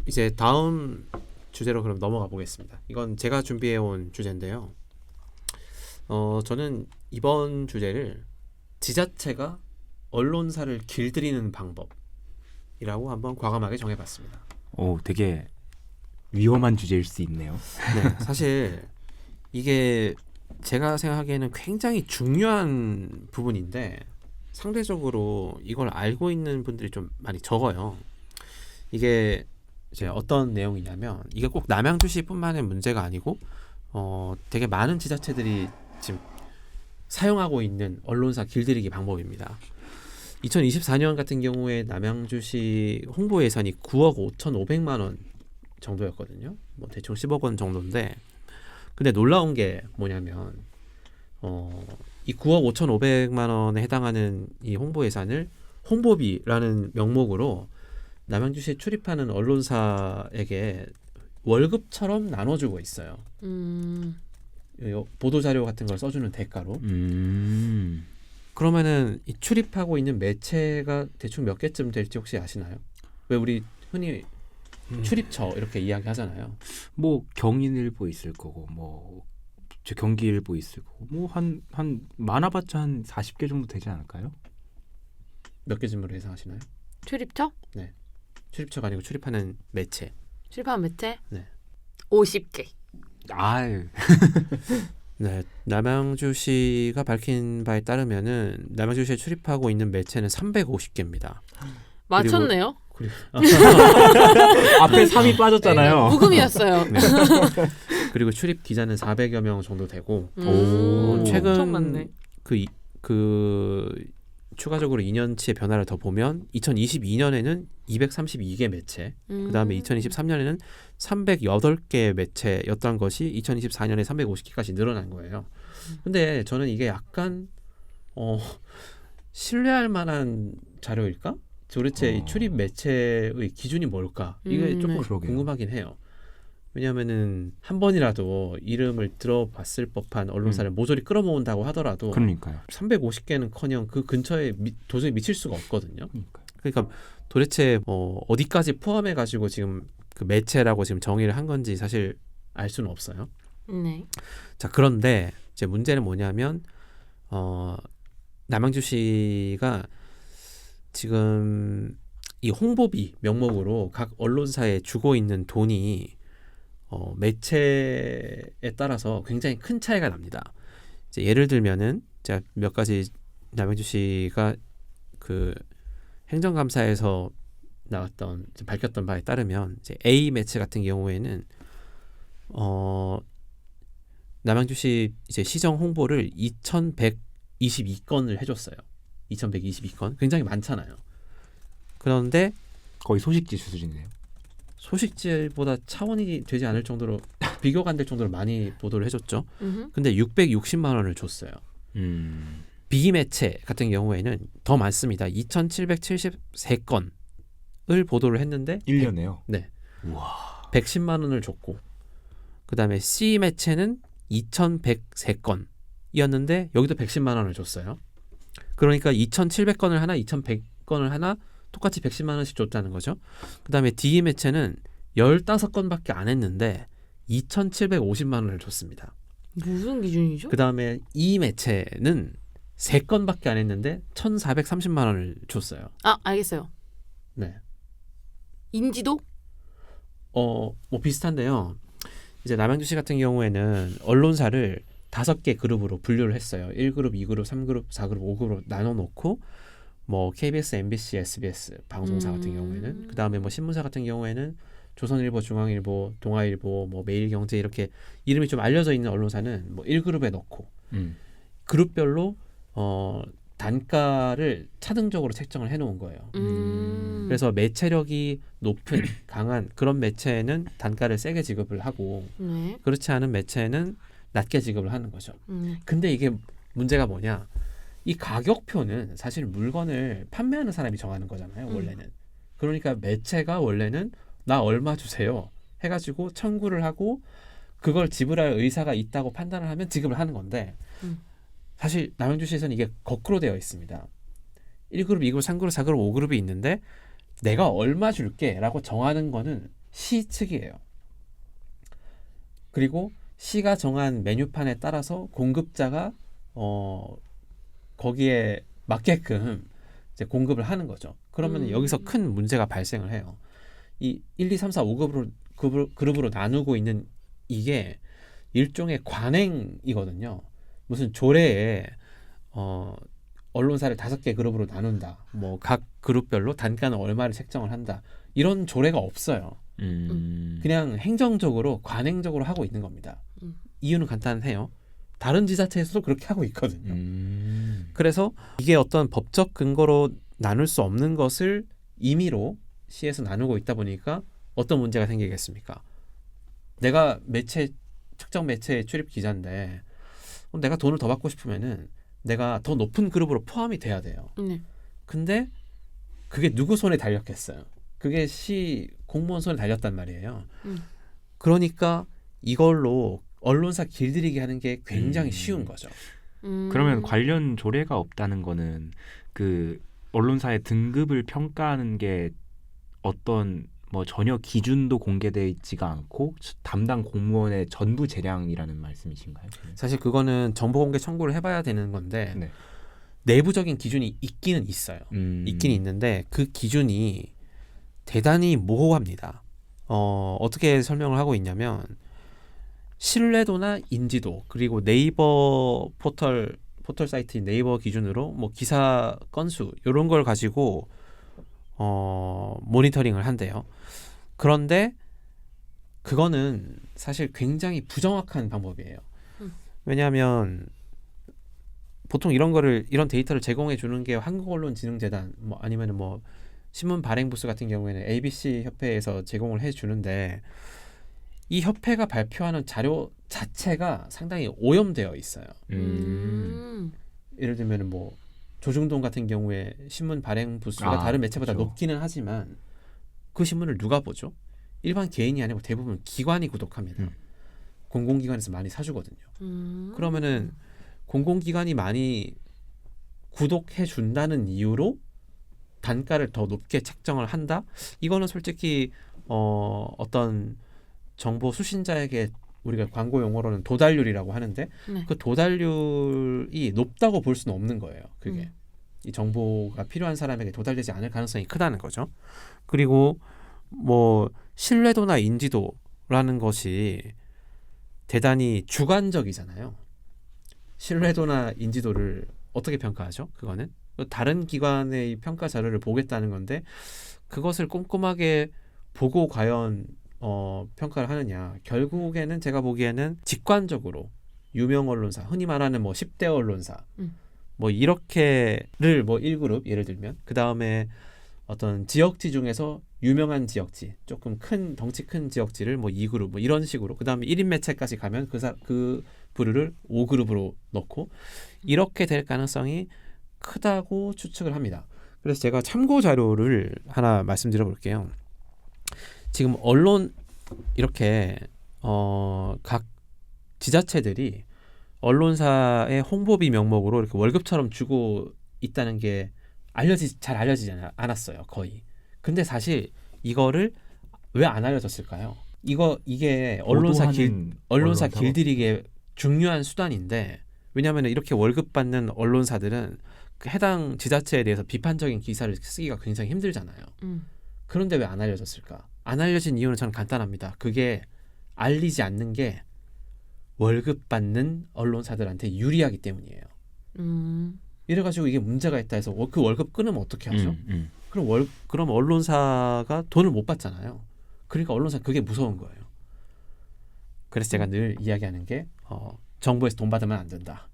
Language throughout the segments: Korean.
이제 다음 주제로 그럼 넘어가 보겠습니다. 이건 제가 준비해 온 주제인데요. 저는 이번 주제를 지자체가 언론사를 길들이는 방법이라고 한번 과감하게 정해봤습니다. 오, 되게 위험한 주제일 수 있네요. 네, 사실 이게 제가 생각하기에는 굉장히 중요한 부분인데 상대적으로 이걸 알고 있는 분들이 좀 많이 적어요. 이게 이제 어떤 내용이냐면 이게 꼭 남양주시뿐만의 문제가 아니고 되게 많은 지자체들이 지금 사용하고 있는 언론사 길들이기 방법입니다. 2024년 같은 경우에 남양주시 홍보 예산이 9억 5,500만 원 정도였거든요. 뭐 대충 10억 원 정도인데 근데 놀라운 게 뭐냐면 이 9억 5,500만 원에 해당하는 이 홍보 예산을 홍보비라는 명목으로 남양주시에 출입하는 언론사에게 월급처럼 나눠주고 있어요. 보도자료 같은 걸 써주는 대가로. 그러면은 이 출입하고 있는 매체가 대충 몇 개쯤 될지 혹시 아시나요? 왜 우리 흔히 출입처 이렇게 이야기하잖아요. 뭐 경인일보 있을 거고, 뭐 저 경기일보 있을 거고, 뭐 한 많아봤자 한 40개 정도 되지 않을까요? 몇 개쯤으로 예상하시나요? 출입처? 네, 출입처가 아니고 출입하는 매체. 출입한 매체? 네. 50개. 아유. 네, 남양주시가 밝힌 바에 따르면은 남양주시에 출입하고 있는 매체는 350개입니다. 맞췄네요. 그리고 앞에 3이 빠졌잖아요. 무금이었어요. 네. 그리고 출입 기자는 400여 명 정도 되고 오, 최근 엄청 많네. 그 추가적으로 2년치의 변화를 더 보면 2022년에는 232개 매체, 그다음에 2023년에는 308개 매체였던 것이 2024년에 350개까지 늘어난 거예요. 근데 저는 이게 약간 신뢰할 만한 자료일까? 도대체 이 출입 매체의 기준이 뭘까? 이게 조금 그러게요. 궁금하긴 해요. 왜냐하면은 한 번이라도 이름을 들어봤을 법한 언론사를 모조리 끌어모은다고 하더라도 그러니까요. 350개는커녕 그 근처에 도저히 미칠 수가 없거든요. 그러니까요. 그러니까 도대체 어디까지 포함해 가지고 지금 그 매체라고 지금 정의를 한 건지 사실 알 수는 없어요. 네. 자, 그런데 이제 문제는 뭐냐면 남양주시가 지금 이 홍보비 명목으로 각 언론사에 주고 있는 돈이 매체에 따라서 굉장히 큰 차이가 납니다. 이제 예를 들면은 제가 몇 가지 남양주시가 그 행정감사에서 나왔던 밝혔던 바에 따르면 이제 A 매체 같은 경우에는 남양주시 이제 시정 홍보를 2,122건을 해줬어요. 2,122건 굉장히 많잖아요. 그런데 거의 소식지 수준이네요. 소식지보다 차원이 되지 않을 정도로 비교가 안 될 정도로 많이 보도를 해줬죠. 음흠. 근데 660만 원을 줬어요. B 매체 같은 경우에는 더 많습니다. 2,773건을 보도를 했는데 1년에요. 네. 우와. 110만 원을 줬고 그다음에 C 매체는 2,103건이었는데 여기도 110만 원을 줬어요. 그러니까 2,700건을 하나 2,100건을 하나 똑같이 110만 원씩 줬다는 거죠. 그다음에 D 매체는 15건밖에 안 했는데 2,750만 원을 줬습니다. 무슨 기준이죠? 그다음에 E 매체는 3건밖에 안 했는데 1,430만 원을 줬어요. 아, 알겠어요. 네. 인지도? 뭐 비슷한데요. 이제 남양주시 같은 경우에는 언론사를 5개 그룹으로 분류를 했어요. 1그룹, 2그룹, 3그룹, 4그룹, 5그룹 나눠 놓고 뭐 KBS, MBC, SBS 방송사 같은 경우에는 그다음에 뭐 신문사 같은 경우에는 조선일보, 중앙일보, 동아일보, 뭐 매일경제 이렇게 이름이 좀 알려져 있는 언론사는 뭐 1그룹에 넣고 그룹별로 단가를 차등적으로 책정을 해놓은 거예요. 그래서 매체력이 높은 강한 그런 매체는 단가를 세게 지급을 하고 네. 그렇지 않은 매체는 낮게 지급을 하는 거죠. 근데 이게 문제가 뭐냐? 이 가격표는 사실 물건을 판매하는 사람이 정하는 거잖아요. 원래는. 그러니까 매체가 원래는 나 얼마 주세요 해가지고 청구를 하고 그걸 지불할 의사가 있다고 판단을 하면 지급을 하는 건데 사실 남양주시에서는 이게 거꾸로 되어 있습니다. 1그룹, 2그룹, 3그룹, 4그룹, 5그룹이 있는데 내가 얼마 줄게 라고 정하는 거는 시 측이에요. 그리고 시가 정한 메뉴판에 따라서 공급자가 거기에 맞게끔 이제 공급을 하는 거죠. 그러면 여기서 큰 문제가 발생을 해요. 이 1, 2, 3, 4, 5급으로 그룹으로 나누고 있는 이게 일종의 관행이거든요. 무슨 조례에 언론사를 5개 그룹으로 나눈다. 뭐 각 그룹별로 단가는 얼마를 책정을 한다. 이런 조례가 없어요. 그냥 행정적으로 관행적으로 하고 있는 겁니다. 이유는 간단해요. 다른 지자체에서도 그렇게 하고 있거든요. 그래서 이게 어떤 법적 근거로 나눌 수 없는 것을 임의로 시에서 나누고 있다 보니까 어떤 문제가 생기겠습니까? 내가 특정 매체의 출입 기자인데 내가 돈을 더 받고 싶으면은 내가 더 높은 그룹으로 포함이 돼야 돼요. 네. 근데 그게 누구 손에 달렸겠어요? 그게 시 공무원 손에 달렸단 말이에요. 그러니까 이걸로 언론사 길들이기 하는 게 굉장히 쉬운 거죠. 그러면 관련 조례가 없다는 거는 그 언론사의 등급을 평가하는 게 어떤 뭐 전혀 기준도 공개되어 있지가 않고 담당 공무원의 전부 재량이라는 말씀이신가요? 사실 그거는 정보공개 청구를 해봐야 되는 건데 네. 내부적인 기준이 있기는 있어요. 있긴 있는데 그 기준이 대단히 모호합니다. 어떻게 설명을 하고 있냐면 신뢰도나 인지도 그리고 네이버 포털 사이트인 네이버 기준으로 뭐 기사 건수 이런 걸 가지고 모니터링을 한대요. 그런데 그거는 사실 굉장히 부정확한 방법이에요. 왜냐하면 보통 이런 데이터를 제공해 주는 게 한국언론진흥재단 뭐 아니면은 뭐 신문 발행부스 같은 경우에는 ABC 협회에서 제공을 해 주는데 이 협회가 발표하는 자료 자체가 상당히 오염되어 있어요. 예를 들면 뭐 조중동 같은 경우에 신문 발행 부수가 다른 매체보다 그렇죠. 높기는 하지만 그 신문을 누가 보죠? 일반 개인이 아니고 대부분 기관이 구독합니다. 공공기관에서 많이 사주거든요. 그러면은 공공기관이 많이 구독해 준다는 이유로 단가를 더 높게 책정을 한다? 이거는 솔직히 어떤 정보 수신자에게 우리가 광고 용어로는 도달률이라고 하는데 네. 그 도달률이 높다고 볼 수는 없는 거예요. 그게 이 정보가 필요한 사람에게 도달되지 않을 가능성이 크다는 거죠. 그리고 뭐 신뢰도나 인지도라는 것이 대단히 주관적이잖아요. 신뢰도나 인지도를 어떻게 평가하죠? 그거는 다른 기관의 평가 자료를 보겠다는 건데 그것을 꼼꼼하게 보고 과연 평가를 하느냐. 결국에는 제가 보기에는 직관적으로 유명 언론사, 흔히 말하는 뭐 10대 언론사 뭐 이렇게를 뭐 1그룹 예를 들면 그 다음에 어떤 지역지 중에서 유명한 지역지, 조금 큰 덩치 큰 지역지를 뭐 2그룹 뭐 이런 식으로 그 다음에 1인 매체까지 가면 그 부류를 5그룹으로 넣고 이렇게 될 가능성이 크다고 추측을 합니다. 그래서 제가 참고 자료를 하나 말씀드려 볼게요. 지금 언론 이렇게 각 지자체들이 언론사의 홍보비 명목으로 이렇게 월급처럼 주고 있다는 게 잘 알려지지 않았어요. 거의. 근데 사실 이거를 왜 안 알려졌을까요? 이게 언론사 길들이기의 중요한 수단인데 왜냐하면 이렇게 월급 받는 언론사들은 그 해당 지자체에 대해서 비판적인 기사를 쓰기가 굉장히 힘들잖아요. 그런데 왜 안 알려졌을까? 안 알려진 이유는 저는 간단합니다. 그게 알리지 않는 게 월급 받는 언론사들한테 유리하기 때문이에요. 이래가지고 이게 문제가 있다 해서 그 월급 끊으면 어떻게 하죠? 그럼 언론사가 돈을 못 받잖아요. 그러니까 언론사 그게 무서운 거예요. 그래서 제가 늘 이야기하는 게 정부에서 돈 받으면 안 된다.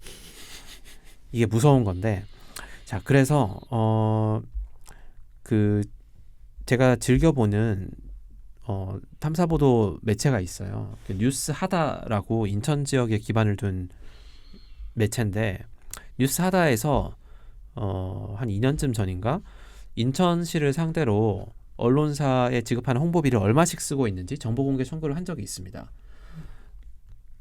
이게 무서운 건데 자 그래서 제가 즐겨보는 탐사보도 매체가 있어요. 뉴스하다라고 인천 지역에 기반을 둔 매체인데 뉴스하다에서 한 2년쯤 전인가 인천시를 상대로 언론사에 지급하는 홍보비를 얼마씩 쓰고 있는지 정보공개 청구를 한 적이 있습니다.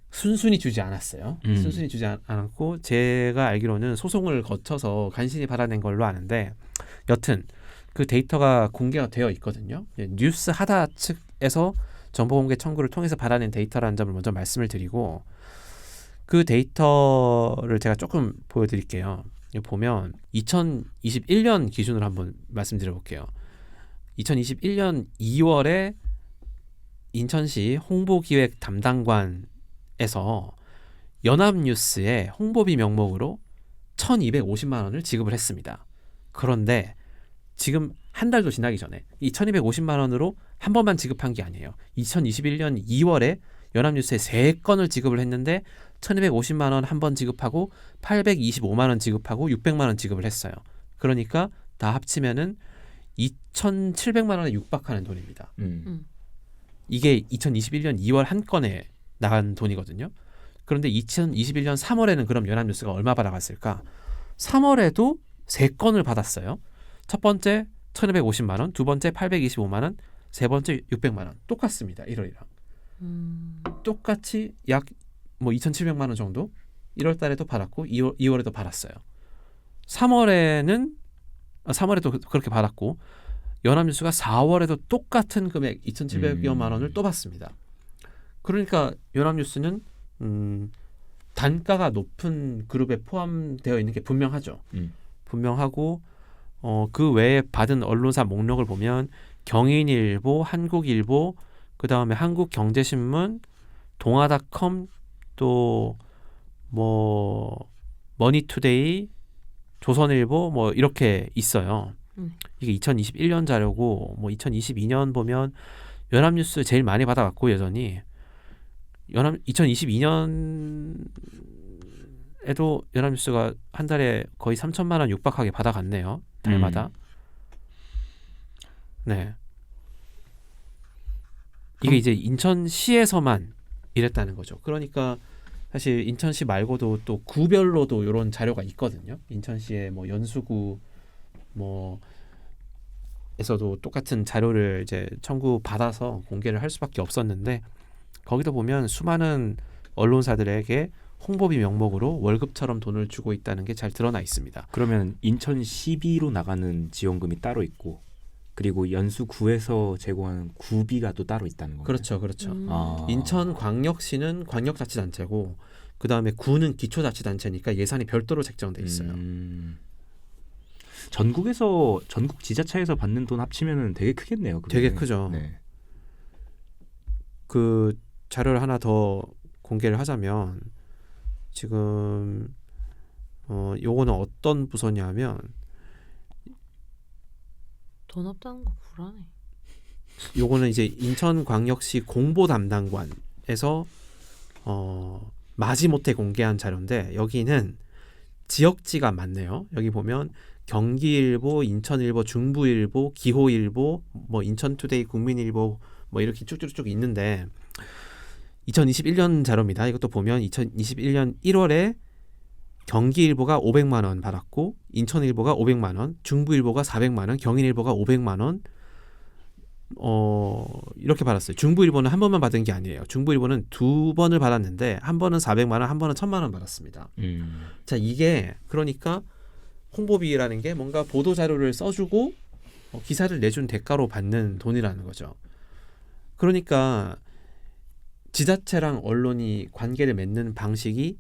순순히 주지 않았어요. 순순히 주지 않았고 제가 알기로는 소송을 거쳐서 간신히 받아낸 걸로 아는데 여튼 그 데이터가 공개가 되어 있거든요. 뉴스 하다 측에서 정보 공개 청구를 통해서 받아낸 데이터라는 점을 먼저 말씀을 드리고 그 데이터를 제가 조금 보여드릴게요. 여기 보면 2021년 기준으로 한번 말씀드려 볼게요. 2021년 2월에 인천시 홍보기획 담당관에서 연합뉴스에 홍보비 명목으로 1,250만 원을 지급을 했습니다. 그런데 지금 한 달도 지나기 전에 이 1,250만 원으로 한 번만 지급한 게 아니에요. 2021년 2월에 연합뉴스에 3건을 지급을 했는데 1,250만 원 한 번 지급하고 825만 원 지급하고 600만 원 지급을 했어요. 그러니까 다 합치면은 2,700만 원에 육박하는 돈입니다. 이게 2021년 2월 한 건에 나간 돈이거든요. 그런데 2021년 3월에는 그럼 연합뉴스가 얼마 받아갔을까? 3월에도 3건을 받았어요. 첫 번째 1,250만 원, 두 번째 825만 원, 세 번째 600만 원. 똑같습니다. 1월이랑. 똑같이 약 2,700만 원 정도 1월 달에도 받았고 2월에도 받았어요. 3월에도 그렇게 받았고 연합뉴스가 4월에도 똑같은 금액 2,700여만 원을 또 받습니다. 그러니까 연합뉴스는 단가가 높은 그룹에 포함되어 있는 게 분명하죠. 분명하고 그 외에 받은 언론사 목록을 보면 경인일보, 한국일보, 그 다음에 한국경제신문, 동아닷컴, 또 머니투데이, 조선일보 이렇게 있어요. 이게 2021년 자료고 2022년 보면 연합뉴스 제일 많이 받아갔고 여전히 2022년에도 연합뉴스가 한 달에 거의 3천만 원 육박하게 받아갔네요. 달마다. 네. 이게 이제 인천시에서만 이랬다는 거죠. 그러니까 사실 인천시 말고도 또 구별로도 이런 자료가 있거든요. 인천시의 연수구 에서도 똑같은 자료를 이제 청구 받아서 공개를 할 수밖에 없었는데 거기도 보면 수많은 언론사들에게 홍보비 명목으로 월급처럼 돈을 주고 있다는 게 잘 드러나 있습니다. 그러면 인천시비로 나가는 지원금이 따로 있고 그리고 연수구에서 제공하는 구비가 또 따로 있다는 건가요? 그렇죠. 아. 인천광역시는 광역자치단체고 그 다음에 구는 기초자치단체니까 예산이 별도로 책정돼 있어요. 전국 지자체에서 받는 돈 합치면은 되게 크겠네요. 그게. 되게 크죠. 네. 그 자료를 하나 더 공개를 하자면 지금 요거는 어떤 부서냐면 돈 없다는 거 불안해. 요거는 이제 인천광역시 공보담당관에서 마지못해 공개한 자료인데 여기는 지역지가 많네요. 여기 보면 경기일보, 인천일보, 중부일보, 기호일보, 인천투데이, 국민일보 이렇게 쭉쭉쭉 있는데 2021년 자료입니다. 이것도 보면 2021년 1월에 경기일보가 500만 원 받았고 인천일보가 500만 원, 중부일보가 400만 원, 경인일보가 500만 원 이렇게 받았어요. 중부일보는 한 번만 받은 게 아니에요. 중부일보는 2번을 받았는데 한 번은 400만 원, 한 번은 1,000만 원 받았습니다. 자, 이게 그러니까 홍보비라는 게 뭔가 보도 자료를 써주고 기사를 내준 대가로 받는 돈이라는 거죠. 그러니까 지자체랑 언론이 관계를 맺는 방식이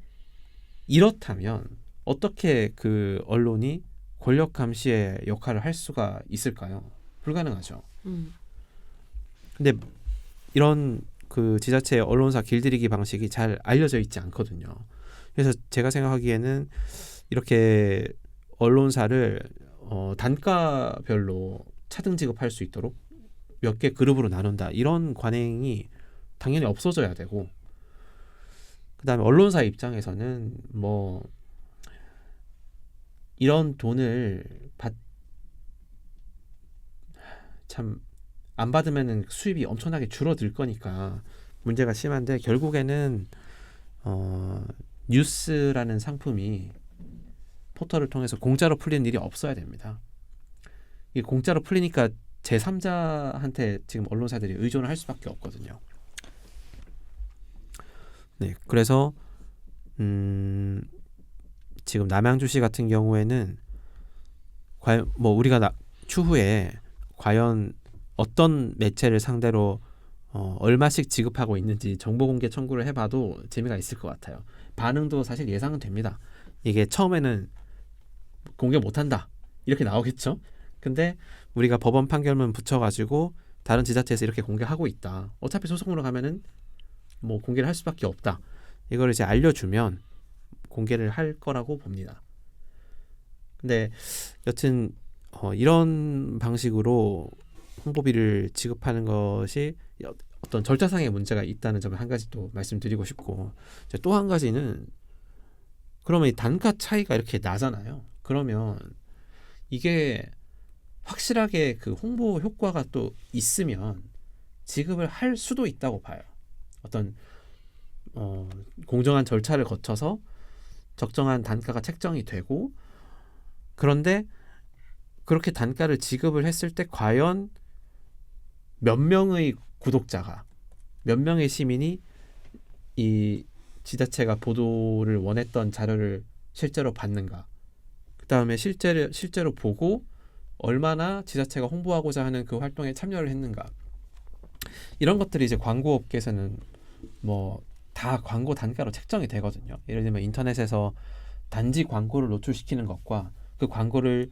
이렇다면 어떻게 그 언론이 권력 감시의 역할을 할 수가 있을까요? 불가능하죠. 근데 이런 그 지자체 언론사 길들이기 방식이 잘 알려져 있지 않거든요. 그래서 제가 생각하기에는 이렇게 언론사를 단가별로 차등 지급할 수 있도록 몇 개 그룹으로 나눈다. 이런 관행이 당연히 없어져야 되고 그다음에 언론사 입장에서는 이런 돈을 안 받으면은 수입이 엄청나게 줄어들 거니까 문제가 심한데 결국에는 뉴스라는 상품이 포털을 통해서 공짜로 풀리는 일이 없어야 됩니다. 이게 공짜로 풀리니까 제3자한테 지금 언론사들이 의존을 할 수밖에 없거든요. 네, 그래서 지금 남양주시 같은 경우에는 과연 우리가 추후에 과연 어떤 매체를 상대로 얼마씩 지급하고 있는지 정보 공개 청구를 해봐도 재미가 있을 것 같아요. 반응도 사실 예상은 됩니다. 이게 처음에는 공개 못한다 이렇게 나오겠죠. 근데 우리가 법원 판결문 붙여가지고 다른 지자체에서 이렇게 공개하고 있다. 어차피 소송으로 가면은 뭐 공개를 할 수밖에 없다. 이걸 이제 알려주면 공개를 할 거라고 봅니다. 근데 여튼 이런 방식으로 홍보비를 지급하는 것이 어떤 절차상의 문제가 있다는 점을 한 가지 또 말씀드리고 싶고, 또 한 가지는 그러면 이 단가 차이가 이렇게 나잖아요. 그러면 이게 확실하게 그 홍보 효과가 또 있으면 지급을 할 수도 있다고 봐요. 어떤 공정한 절차를 거쳐서 적정한 단가가 책정이 되고, 그런데 그렇게 단가를 지급을 했을 때 과연 몇 명의 구독자가, 몇 명의 시민이 이 지자체가 보도를 원했던 자료를 실제로 봤는가, 그 다음에 실제로 보고 얼마나 지자체가 홍보하고자 하는 그 활동에 참여를 했는가, 이런 것들이 이제 광고업계에서는 뭐 다 광고 단가로 책정이 되거든요. 예를 들면 인터넷에서 단지 광고를 노출시키는 것과 그 광고를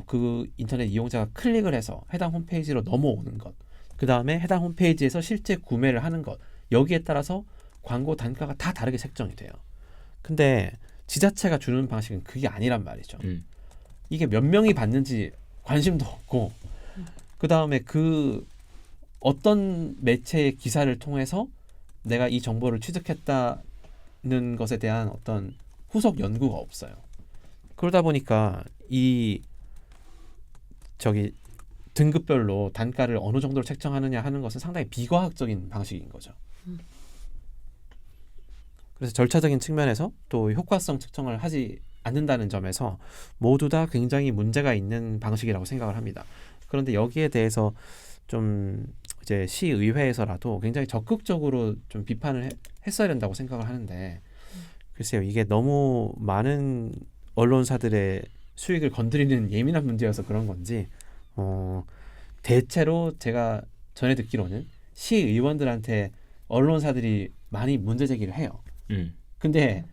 그 인터넷 이용자가 클릭을 해서 해당 홈페이지로 넘어오는 것, 그 다음에 해당 홈페이지에서 실제 구매를 하는 것, 여기에 따라서 광고 단가가 다 다르게 책정이 돼요. 근데 지자체가 주는 방식은 그게 아니란 말이죠. 이게 몇 명이 봤는지 관심도 없고, 그 다음에 그 어떤 매체의 기사를 통해서 내가 이 정보를 취득했다는 것에 대한 어떤 후속 연구가 없어요. 그러다 보니까 이 등급별로 단가를 어느 정도로 책정하느냐 하는 것은 상당히 비과학적인 방식인 거죠. 그래서 절차적인 측면에서 또 효과성 측정을 하지 않는다는 점에서 모두 다 굉장히 문제가 있는 방식이라고 생각을 합니다. 그런데 여기에 대해서 좀 이제 시의회에서라도 굉장히 적극적으로 좀 비판을 했어야 된다고 생각을 하는데, 글쎄요, 이게 너무 많은 언론사들의 수익을 건드리는 예민한 문제여서 그런 건지 대체로 제가 전에 듣기로는 시의원들한테 언론사들이 많이 문제 제기를 해요. 근데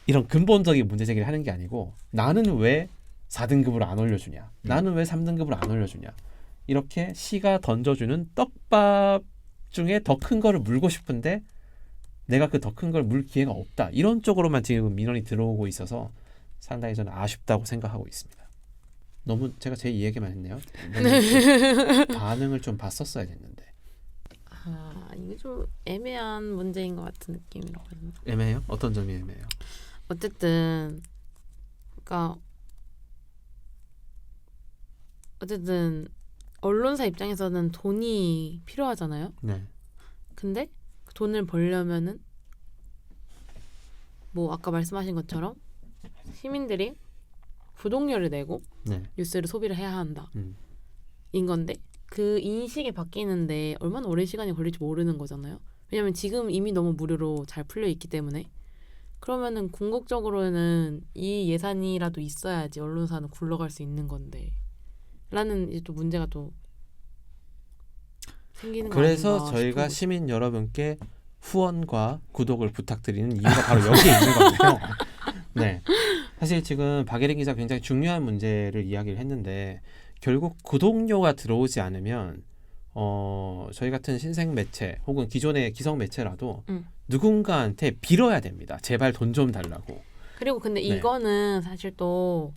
이런 근본적인 문제 제기를 하는 게 아니고, 나는 왜 4등급으로 안 올려주냐, 나는 왜 3등급으로 안 올려주냐, 이렇게 시가 던져주는 떡밥 중에 더 큰 거를 물고 싶은데 내가 그 더 큰 걸 물 기회가 없다, 이런 쪽으로만 지금 민원이 들어오고 있어서 상당히 저는 아쉽다고 생각하고 있습니다. 너무 제가 제 이야기만 했네요. 반응을 좀 봤었어야 됐는데. 이게 좀 애매한 문제인 것 같은 느낌이라고요. 애매해요? 어떤 점이 애매해요? 어쨌든 언론사 입장에서는 돈이 필요하잖아요. 네. 근데 그 돈을 벌려면은 뭐 아까 말씀하신 것처럼 시민들이 구독료를 내고 네. 뉴스를 소비를 해야 한다. 음. 인 건데 그 인식이 바뀌는데 얼마나 오랜 시간이 걸릴지 모르는 거잖아요. 왜냐면 지금 이미 너무 무료로 잘 풀려 있기 때문에. 그러면은 궁극적으로는 이 예산이라도 있어야지 언론사는 굴러갈 수 있는 건데 라는 이제 또 문제가 또 생기는 거 그래서 아닌가 저희가 싶은 시민 여러분께 후원과 구독을 부탁드리는 이유가 바로 여기에 있는 건데요. 네, 사실 지금 박예린 기자 굉장히 중요한 문제를 이야기를 했는데, 결국 구독료가 들어오지 않으면 저희 같은 신생 매체 혹은 기존의 기성 매체라도 누군가한테 빌어야 됩니다. 제발 돈 좀 달라고. 그리고 근데 네. 이거는 사실 또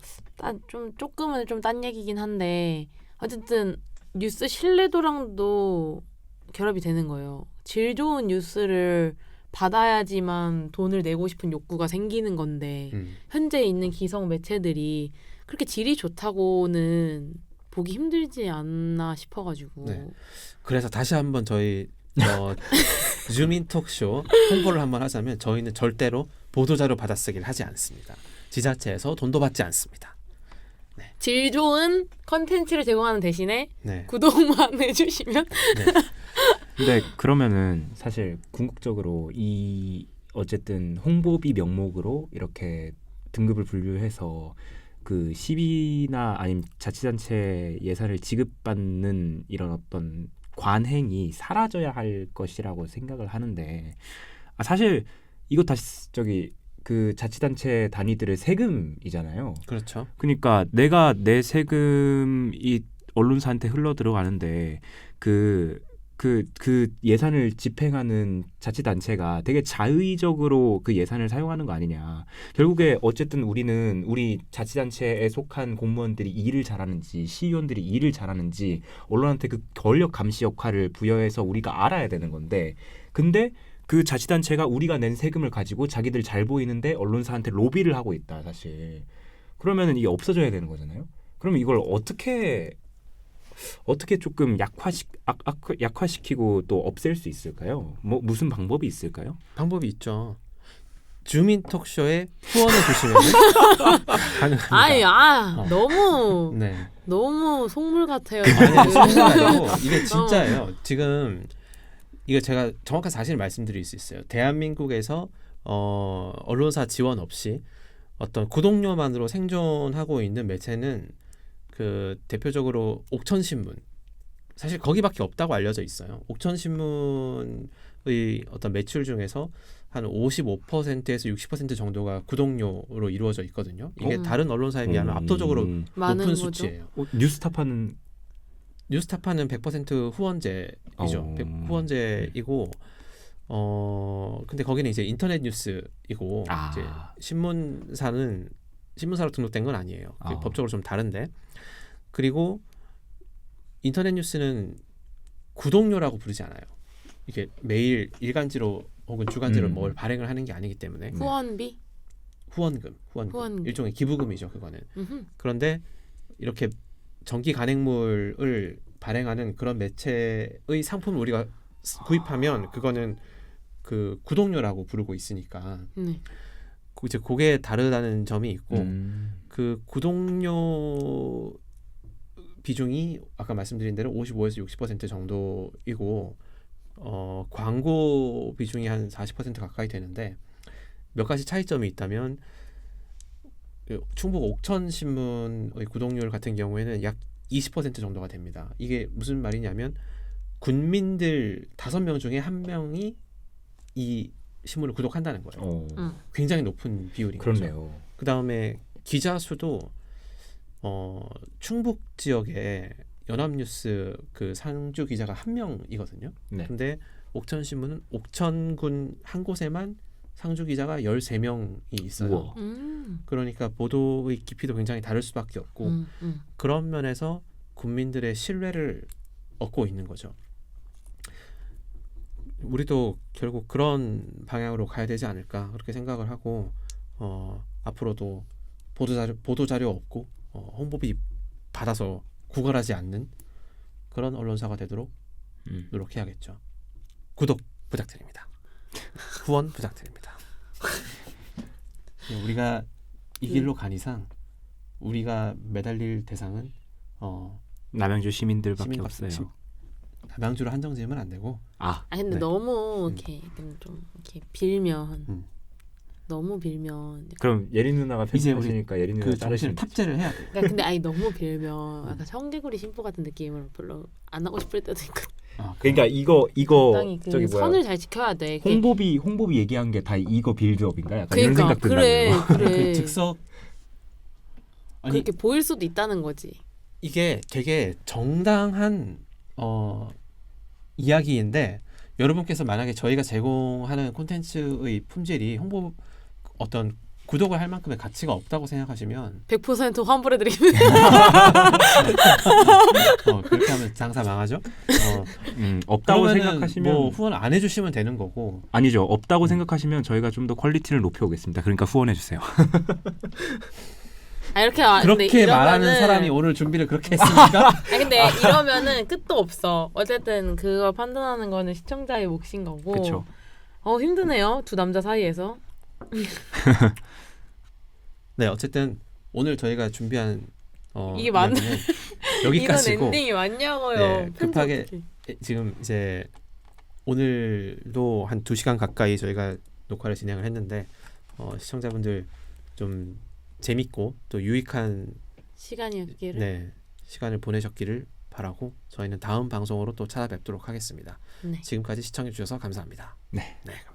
좀 조금은 좀 딴 얘기긴 한데 어쨌든 뉴스 신뢰도랑도 결합이 되는 거예요. 질 좋은 뉴스를 받아야지만 돈을 내고 싶은 욕구가 생기는 건데 현재 있는 기성 매체들이 그렇게 질이 좋다고는 보기 힘들지 않나 싶어가지고. 네. 그래서 다시 한번 저희 줌인 톡쇼 홍보를 한번 하자면, 저희는 절대로 보도자료 받아쓰기를 하지 않습니다. 지자체에서 돈도 받지 않습니다. 질 좋은 컨텐츠를 제공하는 대신에 네. 구독만 해주시면. 네. 근데 그러면은 사실 궁극적으로 이 어쨌든 홍보비 명목으로 이렇게 등급을 분류해서 그 시비나 아니면 자치단체 예산을 지급받는 이런 어떤 관행이 사라져야 할 것이라고 생각을 하는데 사실 이거 다시 저기 그 자치단체 단위들의 세금이잖아요. 그렇죠. 그러니까 내가 내 세금이 언론사한테 흘러 들어가는데 그 예산을 집행하는 자치단체가 되게 자의적으로 그 예산을 사용하는 거 아니냐. 결국에 어쨌든 우리 자치단체에 속한 공무원들이 일을 잘하는지 시의원들이 일을 잘하는지 언론한테 그 권력 감시 역할을 부여해서 우리가 알아야 되는 건데 근데 그 자치단체가 우리가 낸 세금을 가지고 자기들 잘 보이는데 언론사한테 로비를 하고 있다 사실. 그러면은 이게 없어져야 되는 거잖아요. 그러면 이걸 어떻게 조금 약화시키고 또 없앨 수 있을까요? 뭐 무슨 방법이 있을까요? 방법이 있죠. 주민 톡쇼에 후원해 주시면 가능합니다. 아니 너무 네. 너무 속물 같아요. 아니 지금. 속물 아니고 이게 진짜예요. 지금 이거 제가 정확한 사실을 말씀드릴 수 있어요. 대한민국에서 언론사 지원 없이 어떤 구독료만으로 생존하고 있는 매체는 그 대표적으로 옥천신문 사실 거기밖에 없다고 알려져 있어요. 옥천신문의 어떤 매출 중에서 한 55%에서 60% 정도가 구독료로 이루어져 있거든요. 이게 다른 언론사에 비하면 압도적으로 많은 높은 거죠. 수치예요. 뉴스타파는 뉴스타파는 100% 후원제이죠. 후원제이고 근데 거기는 이제 인터넷 뉴스이고 이제 신문사로 등록된 건 아니에요. 법적으로 좀 다른데. 그리고 인터넷 뉴스는 구독료라고 부르지 않아요. 이게 매일 일간지로 혹은 주간지로 뭘 발행을 하는 게 아니기 때문에 후원비? 후원금. 일종의 기부금이죠. 그거는. 그런데 이렇게 정기 간행물을 발행하는 그런 매체의 상품을 우리가 구입하면 그거는 그 구독료라고 부르고 있으니까 이제 그게 다르다는 점이 있고 그 구독료 비중이 아까 말씀드린 대로 55에서 60% 정도이고 광고 비중이 한 40% 가까이 되는데 몇 가지 차이점이 있다면 충북 옥천신문의 구독률 같은 경우에는 약 20% 정도가 됩니다. 이게 무슨 말이냐면 군민들 5명 중에 1명이 이 신문을 구독한다는 거예요. 굉장히 높은 비율인 그렇네요. 거죠. 그 다음에 기자 수도 충북 지역에 연합뉴스 그 상주 기자가 1명이거든요. 네. 근데 옥천신문은 옥천군 한 곳에만 상주 기자가 13명이 있어요. 그러니까 보도의 깊이도 굉장히 다를 수밖에 없고 그런 면에서 국민들의 신뢰를 얻고 있는 거죠. 우리도 결국 그런 방향으로 가야 되지 않을까 그렇게 생각을 하고 앞으로도 보도자료 없고 홍보비 받아서 구걸하지 않는 그런 언론사가 되도록 노력해야겠죠. 구독 부탁드립니다. 후원 부탁드립니다. 우리가 이 길로 간 이상 우리가 매달릴 대상은 남양주 시민들밖에 없어요. 남양주로 한정 지으면 안 되고. 근데 네. 너무 이렇게 좀 이렇게 빌면 너무 빌면 그럼 예린 누나가 편집하시니까 예린 누나 그 자르시면 정신을 탑재를 해야 돼. 그러니까 근데 너무 빌면 약간 청개구리 심보 같은 느낌으로 별로 안 하고 싶을 때도 있고. 그러니까 이거 적당히 그 저기 뭐야 선을 잘 지켜야 돼. 홍보비 얘기한 게 다 이거 빌드업인가 약간 이런 그러니까 생각 든다고요. 그래. 그 즉석 그렇게 보일 수도 있다는 거지. 이게 되게 정당한 이야기인데 여러분께서 만약에 저희가 제공하는 콘텐츠의 품질이 홍보 어떤 구독을 할 만큼의 가치가 없다고 생각하시면 100% 환불해드립니다. 그렇게 하면 장사 망하죠. 없다고 그러면은 생각하시면 뭐 후원 안 해주시면 되는 거고. 아니죠. 없다고 생각하시면 저희가 좀 더 퀄리티를 높여오겠습니다. 그러니까 후원해 주세요. 이렇게 그렇게 말하는 사람이 오늘 준비를 그렇게 했습니까? 근데 이러면은 끝도 없어. 어쨌든 그걸 판단하는 거는 시청자의 몫인 거고. 그렇죠. 힘드네요. 두 남자 사이에서. 네, 어쨌든 오늘 저희가 준비한 이게 맞나? 이야기는 여기까지고. 이런 엔딩이 맞냐고요. 네, 급하게 지금 이제 오늘도 한 2시간 가까이 저희가 녹화를 진행을 했는데 시청자분들 좀 재밌고 또 유익한 시간이었기를. 네, 시간을 보내셨기를 바라고 저희는 다음 방송으로 또 찾아뵙도록 하겠습니다. 네. 지금까지 시청해 주셔서 감사합니다. 네. 네, 감사합니다.